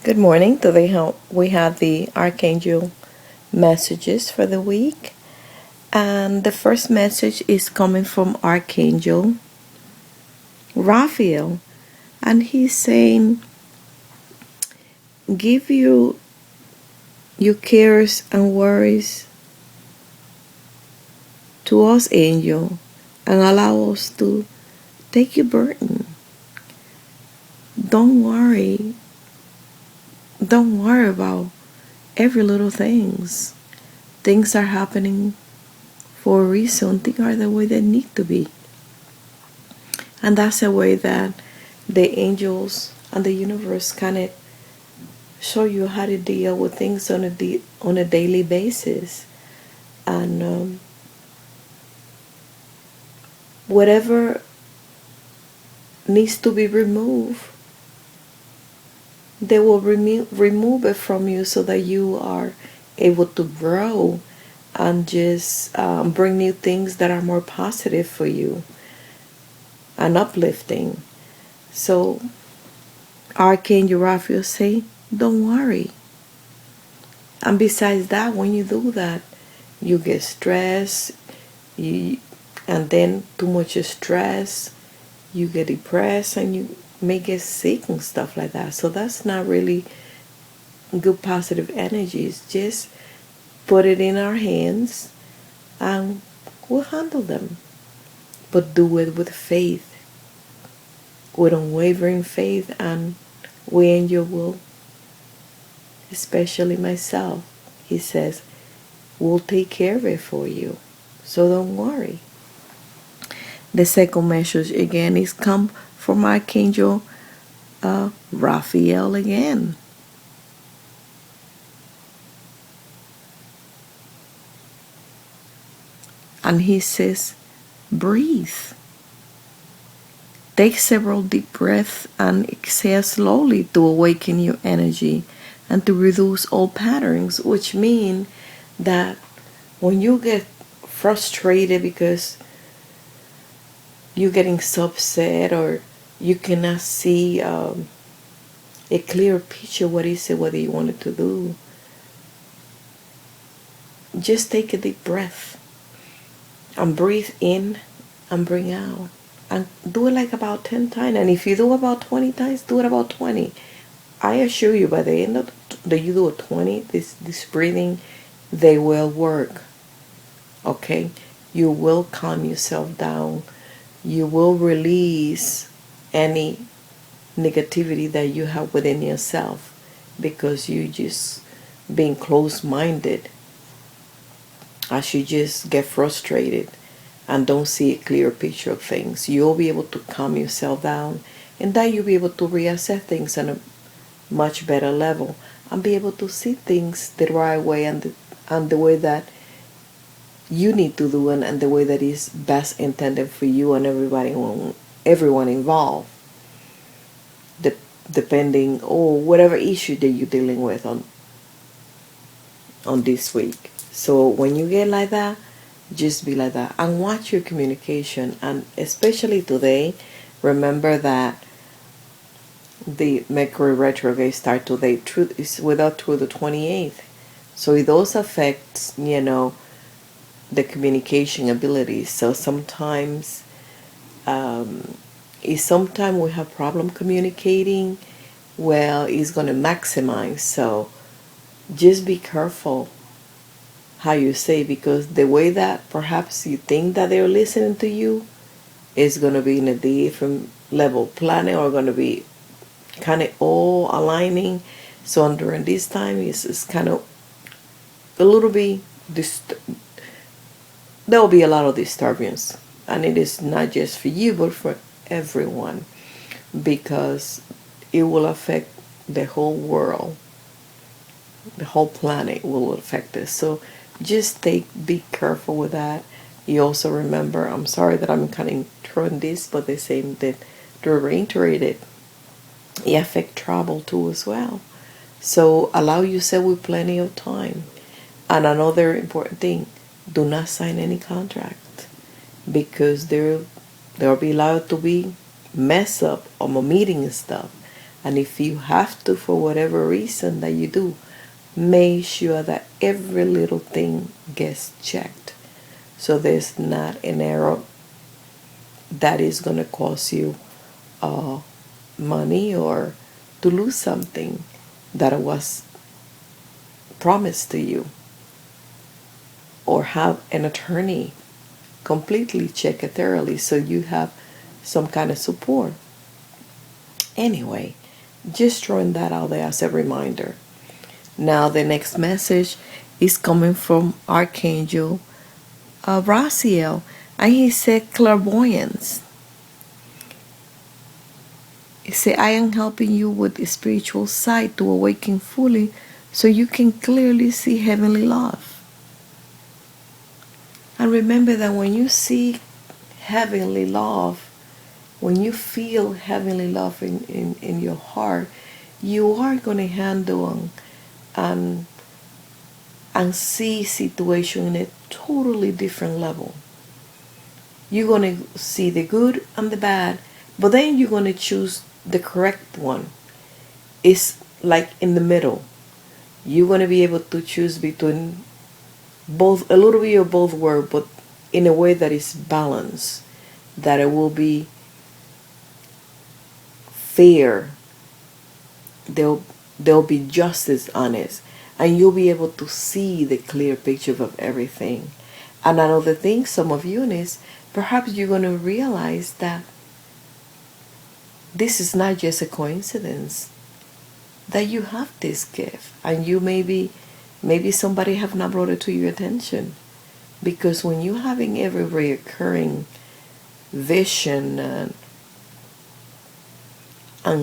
Good morning. Today we have the Archangel Messages for the week. And the first message is coming from Archangel Raphael. And he's saying, give your cares and worries to us, angel, and allow us to take your burden. Don't worry. Don't worry about every little things. Things are happening for a reason. Things are the way they need to be. And that's a way that the angels and the universe kind of show you how to deal with things on a daily basis. And whatever needs to be removed, they will remove it from you so that you are able to grow and just bring new things that are more positive for you and uplifting. So Archangel Raphael say, don't worry. And besides that, when you do that, you get stressed, and then too much stress, you get depressed, and you may get sick and stuff like that. So that's not really good positive energies. Just put it in our hands, and we'll handle them. But do it with faith, with unwavering faith, and we angel will, especially myself, he says, we'll take care of it for you. So don't worry. The second message again is come from Archangel Raphael again. And he says, breathe. Take several deep breaths and exhale slowly to awaken your energy and to reduce all patterns, which mean that when you get frustrated because you're getting so upset or you cannot see a clear picture what is it, what you wanted to do, just take a deep breath and breathe in and bring out. And do it like about 10 times. And if you do about 20 times, do it about 20. I assure you, by the end of the you do it 20, this breathing, they will work. Okay? You will calm yourself down. You will release any negativity that you have within yourself because you just being closed-minded as you just get frustrated and don't see a clear picture of things. You'll be able to calm yourself down, and then you'll be able to reassess things on a much better level and be able to see things the right way and the way that you need to do it and the way that is best intended for you and everyone involved, depending or whatever issue that you're dealing with on this week. So when you get like that, just be like that and watch your communication. And especially today, remember that the Mercury retrograde start today through the 28th. So it also affects, the communication abilities. So sometimes we have problem communicating, well, it's going to maximize. So just be careful how you say, because the way that perhaps you think that they're listening to you is going to be in a different level planet, or going to be kind of all aligning. So during this time it's kind of a little bit there will be a lot of disturbance, and it is not just for you but for everyone, because it will affect the whole world. The whole planet will affect this. So just be careful with that. You also remember, I'm sorry that I'm kind of throwing this, but the same that they're reiterated, it affect travel too as well. So allow yourself with plenty of time. And another important thing, do not sign any contract, because there'll be allowed to be mess up on a meeting and stuff, And if you have to, for whatever reason that you do, make sure that every little thing gets checked. So there's not an error that is going to cost you money or to lose something that was promised to you. Or have an attorney completely check it thoroughly so you have some kind of support. Anyway, just throwing that out there as a reminder. Now the next message is coming from Archangel Raziel, and he said clairvoyance. He said, I am helping you with the spiritual sight to awaken fully so you can clearly see heavenly love. And remember that when you see heavenly love, when you feel heavenly love in your heart, you are going to handle and see situation in a totally different level. You're going to see the good and the bad, but then you're going to choose the correct one. It's like in the middle. You're going to be able to choose between both, a little bit of both worlds, but in a way that is balanced, that it will be fair. There'll be justice on it, and you'll be able to see the clear picture of everything. And another thing, some of you is perhaps you're going to realize that this is not just a coincidence that you have this gift, and you maybe somebody have not brought it to your attention, because when you're having every recurring vision and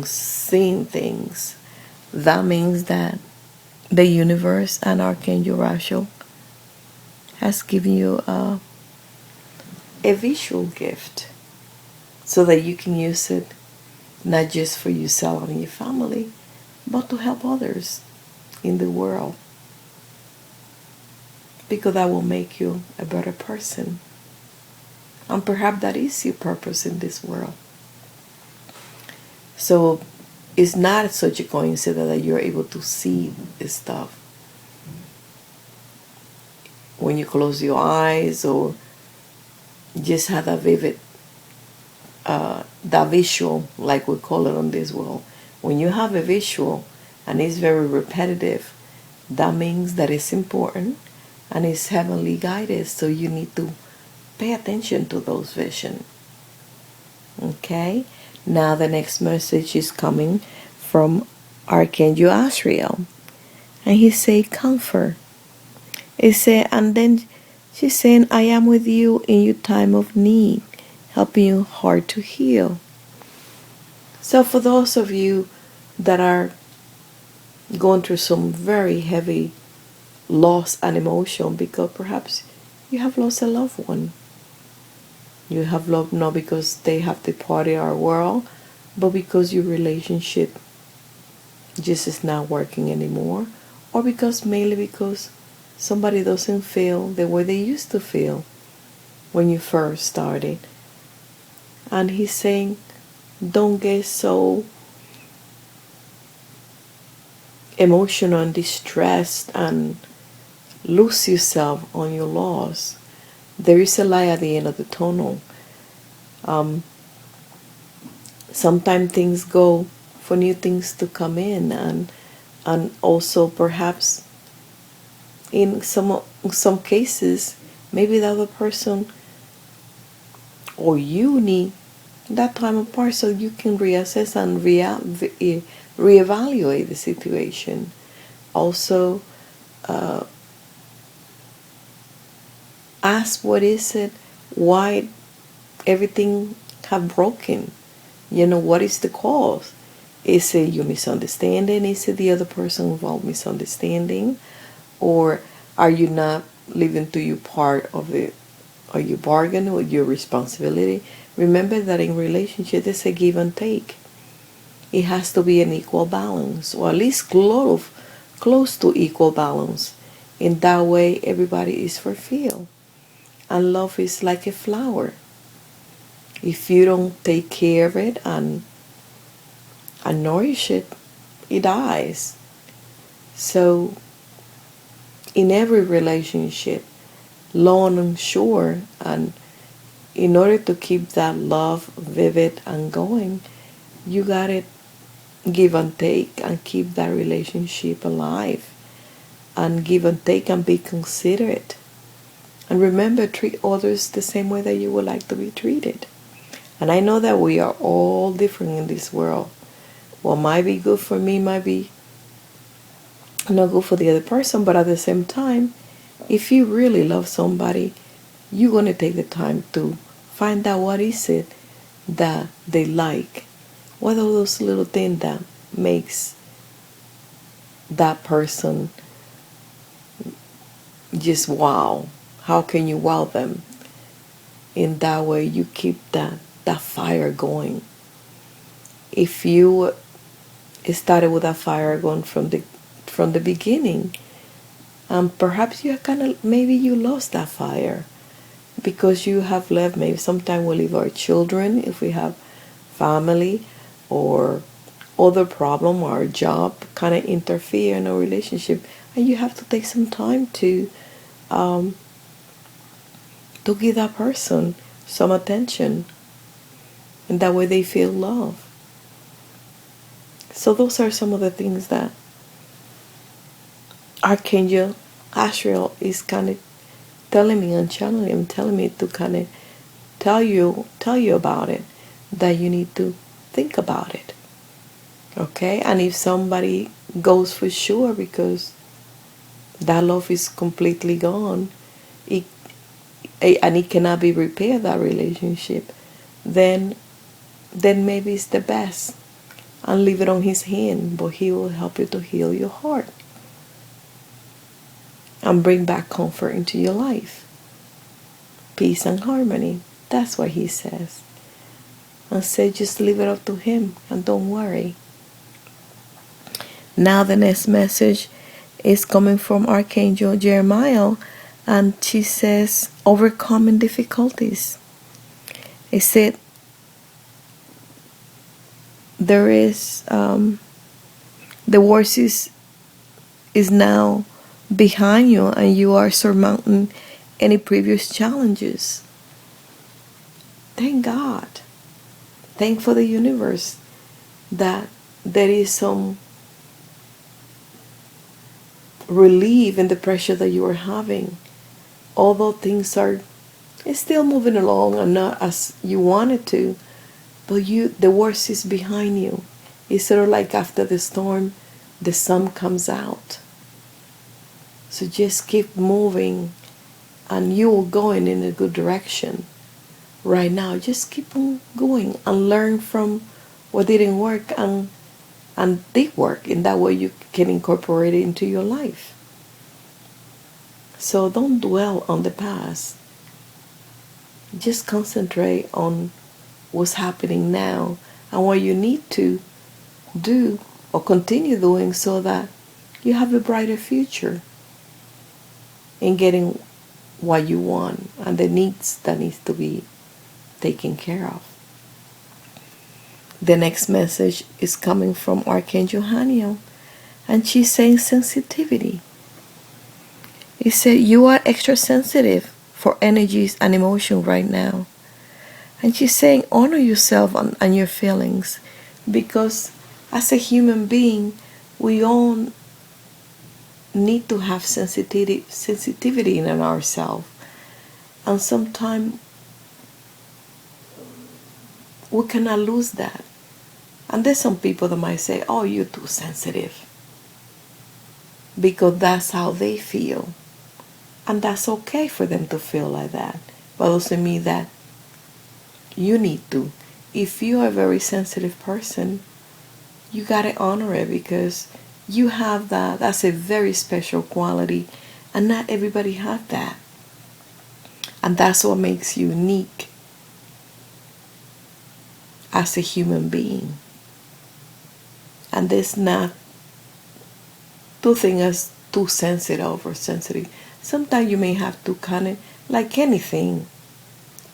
seeing things, that means that the universe and Archangel Raziel has given you a visual gift so that you can use it not just for yourself and your family, but to help others in the world, because that will make you a better person. And perhaps that is your purpose in this world. So it's not such a coincidence that you're able to see this stuff when you close your eyes or just have a vivid that visual, like we call it on this world. When you have a visual and it's very repetitive, that means that it's important and it's heavenly guided, so you need to pay attention to those visions. Okay? Now the next message is coming from Archangel Azrael, and he say comfort. He said, and then she's saying, I am with you in your time of need, helping you hard to heal. So for those of you that are going through some very heavy loss and emotion, because perhaps you have lost a loved one. You have loved not because they have departed our world, but because your relationship just is not working anymore, or mainly because somebody doesn't feel the way they used to feel when you first started. And he's saying, don't get so emotional and distressed and lose yourself on your loss. There is a light at the end of the tunnel. Sometimes things go for new things to come in, and also perhaps in some cases maybe the other person or you need that time apart so you can reassess and reevaluate the situation. Also, ask what is it, why everything have broken. What is the cause? Is it your misunderstanding? Is it the other person involved misunderstanding? Or are you not living to your part of it? Are you bargaining with your responsibility? Remember that in relationship there's a give and take. It has to be an equal balance, or at least close to equal balance. In that way everybody is fulfilled. And love is like a flower. If you don't take care of it and and nourish it, it dies. So in every relationship, long and short, and in order to keep that love vivid and going, you gotta give and take and keep that relationship alive, and give and take and be considerate. And remember, treat others the same way that you would like to be treated. And I know that we are all different in this world. What might be good for me might be not good for the other person, but at the same time, if you really love somebody, you're going to take the time to find out what is it that they like. What are those little things that makes that person just wow? How can you wow them? In that way, you keep that fire going. If you started with that fire going from the beginning, perhaps you kind of, maybe you lost that fire because you have left. Maybe sometimes we leave our children if we have family, or other problem, or a job kind of interfere in a relationship, and you have to take some time to give that person some attention, and that way they feel love. So those are some of the things that Archangel Asriel is kind of telling me and channeling him, telling me to kind of tell you about it, that you need to think about it. Okay? And if somebody goes for sure because that love is completely gone, and it cannot be repaired, that relationship, then maybe it's the best, and leave it on his hand. But he will help you to heal your heart and bring back comfort into your life, peace and harmony. That's what he says. And say, just leave it up to him and don't worry. Now the next message is coming from Archangel Jeremiah, and she says, overcoming difficulties. It said, there is the worst is now behind you, and you are surmounting any previous challenges. Thank God. Thank for the universe that there is some relief in the pressure that you are having. Although things are still moving along and not as you wanted to, but the worst is behind you. It's sort of like after the storm, the sun comes out. So just keep moving, and you will going in a good direction. Right now, just keep on going and learn from what didn't work and did work. In that way, you can incorporate it into your life. So don't dwell on the past. Just concentrate on what's happening now and what you need to do or continue doing so that you have a brighter future in getting what you want and the needs that needs to be taken care of. The next message is coming from Archangel Haniel, and she's saying sensitivity. It said, you are extra sensitive for energies and emotion right now. And she's saying, honor yourself and your feelings, because as a human being, we all need to have sensitivity in ourselves. And sometimes we cannot lose that. And there's some people that might say, oh, you're too sensitive, because that's how they feel. And that's okay for them to feel like that. But doesn't mean that you need to. If you're a very sensitive person, you gotta honor it, because you have that. That's a very special quality, and not everybody has that. And that's what makes you unique as a human being. And there's not two things as too sensitive or sensitive. Sometimes you may have to kind of, like anything,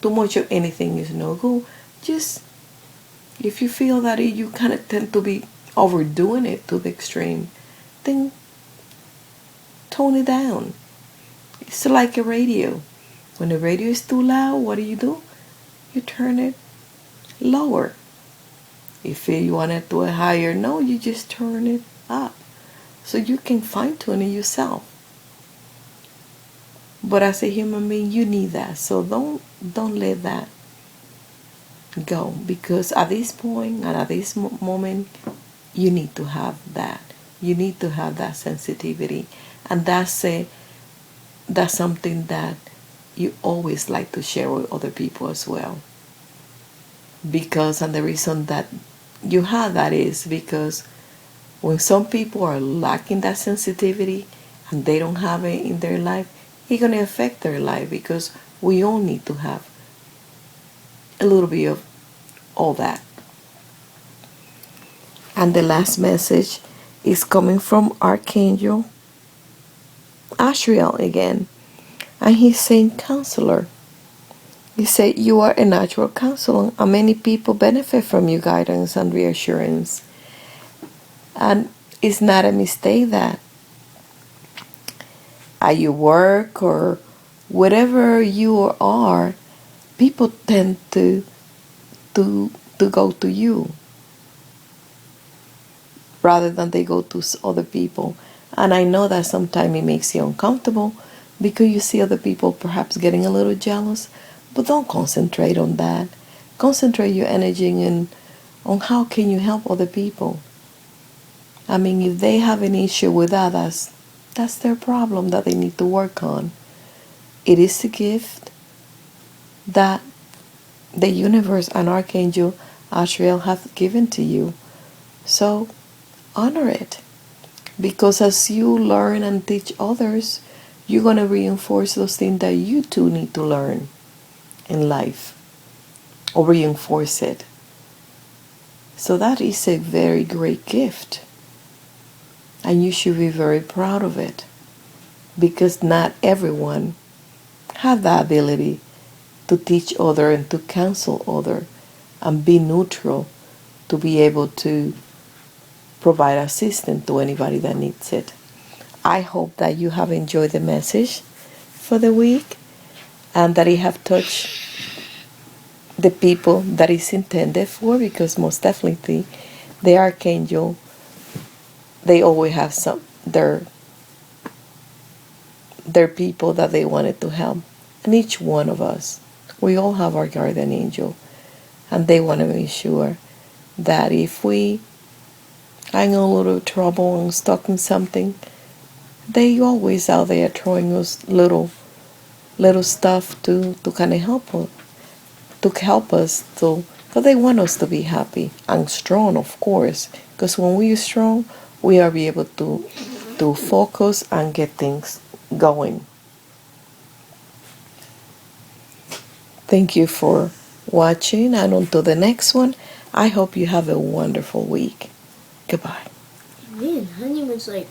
too much of anything is no good. Just If you feel that you kind of tend to be overdoing it to the extreme, then tone it down. It's like a radio. When the radio is too loud, what do? You turn it lower. If you want it to a higher note, you just turn it up. So you can fine tune it yourself. But as a human being, you need that. So don't let that go, because at this point and at this moment, you need to have that. You need to have that sensitivity, and that's something that you always like to share with other people as well. Because, and the reason that you have that is because when some people are lacking that sensitivity and they don't have it in their life, it's going to affect their life, because we all need to have a little bit of all that. And the last message is coming from Archangel Ashriel again. And he's saying, counselor. He said, you are a natural counselor, and many people benefit from your guidance and reassurance. And it's not a mistake that at your work or whatever you are, people tend to go to you rather than they go to other people. And I know that sometimes it makes you uncomfortable because you see other people perhaps getting a little jealous, but don't concentrate on that. Concentrate your energy on how can you help other people. I mean, if they have an issue with that, that's their problem that they need to work on. It is a gift that the universe and Archangel Ashriel have given to you. So honor it. Because as you learn and teach others, you're going to reinforce those things that you too need to learn in life, or reinforce it. So that is a very great gift. And you should be very proud of it, because not everyone have the ability to teach other and to counsel other and be neutral, to be able to provide assistance to anybody that needs it. I hope that you have enjoyed the message for the week, and that it have touched the people that is intended for, because most definitely the Archangel, they always have their people that they wanted to help. And each one of us, we all have our guardian angel, and they want to make sure that if we are in a little trouble and stuck in something, they always out there throwing us little stuff to kind of help us to, because they want us to be happy and strong, of course, because when we are strong, we are be able to focus and get things going. Thank you for watching, and until the next one, I hope you have a wonderful week. Goodbye. Man, honey was like